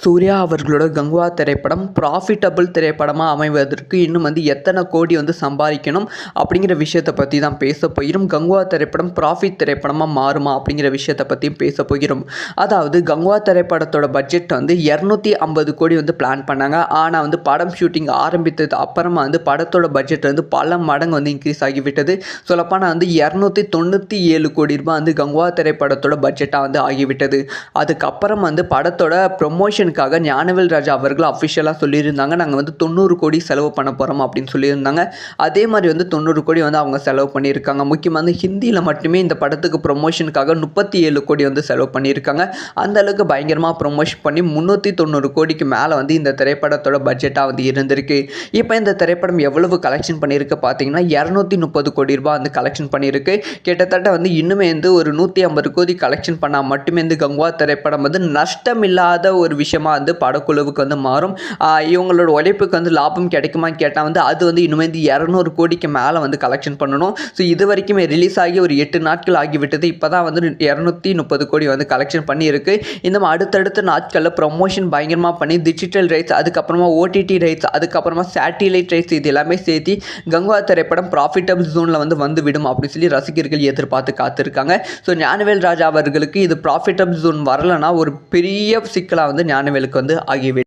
சூர்யா அவர்களோட கங்குவா திரைப்படம் ப்ராஃபிட்டபிள் திரைப்படமாக அமைவதற்கு இன்னும் எத்தனை கோடி சம்பாதிக்கணும் அப்படிங்கிற விஷயத்தை பற்றி தான் பேச போகிறோம். கங்குவா திரைப்படம் ப்ராஃபிட் திரைப்படமாக மாறுமா அப்படிங்கிற விஷயத்தை பற்றியும் பேச போகிறோம். அதாவது கங்குவா திரைப்படத்தோட பட்ஜெட் 250 கோடி பிளான் பண்ணாங்க. ஆனால் படம் ஷூட்டிங் ஆரம்பித்தது அப்புறமா படத்தோட பட்ஜெட் பல மடங்கு இன்க்ரீஸ் ஆகிவிட்டது. சொல்லப்போனால் 297 கோடி ரூபாய் கங்குவா திரைப்படத்தோட பட்ஜெட்டாக ஆகிவிட்டது. அதுக்கப்புறம் படத்தோட ப்ரொமோஷனுக்காக ஞானவேல் ராஜா அவர்கள் அஃபிஷியலாக சொல்லியிருந்தாங்க, நாங்கள் 90 கோடி செலவு பண்ண போகிறோம் அப்படின்னு சொல்லியிருந்தாங்க. அதே மாதிரி 90 கோடி அவங்க செலவு பண்ணியிருக்காங்க. முக்கியமாக ஹிந்தியில் மட்டுமே இந்த படத்துக்கு ப்ரொமோஷனுக்காக 37 கோடி செலவு பண்ணியிருக்காங்க. அந்த அளவுக்கு பயங்கரமாக ப்ரொமோஷன் பண்ணி 390 கோடிக்கு மேலே இந்த திரைப்படத்தோட பட்ஜெட்டாக இருந்திருக்கு. இப்போ இந்த திரைப்படம் எவ்வளவு கலெக்ஷன் பண்ணியிருக்கு பார்த்தீங்கன்னா 230 கோடி ரூபாய் கலெக்ஷன் பண்ணியிருக்கு. கிட்டத்தட்ட இன்னுமே ஒரு 150 கோடி கலெக்ஷன் பண்ணால் மட்டுமே கங்குவா திரைப்படம் நஷ்டம் இல்லாத ஒரு விஷயமா படக்குழுவுக்கு மாறும். இவங்களோட உழைப்புக்கு லாபம் கிடைக்குமா கேட்டால் அது இன்னுமே 200 கோடிக்கு மேலே கலெக்ஷன் பண்ணணும். ஸோ இது வரைக்குமே ரிலீஸ் ஆகி ஒரு 8 நாட்கள் ஆகிவிட்டது. இப்போ தான் 230 கோடி கலெக்ஷன் பண்ணியிருக்கு. இந்த அடுத்தடுத்த நாட்களில் ப்ரொமோஷன் பயங்கரமாக பண்ணி டிஜிட்டல் ரைட்ஸ், அதுக்கப்புறமா ஓடிடி ரைட்ஸ், அதுக்கப்புறமா சேட்டிலைட் ரைட்ஸ், இது எல்லாமே சேர்த்து கங்குவா திரைப்படம் ப்ராஃபிட்டபிள் ஜோனில் வந்துவிடும் அப்படின்னு சொல்லி ரசிகர்கள் எதிர்பார்த்து காத்திருக்காங்க. ஸோ ஞானவேல் ராஜா அவர்களுக்கு இது ப்ராஃபிட்டபிள் ஜோன் வரலைன்னா ஒரு பெரிய சிக்கலாக ஞானவேலுக்கு ஆகிவிடும்.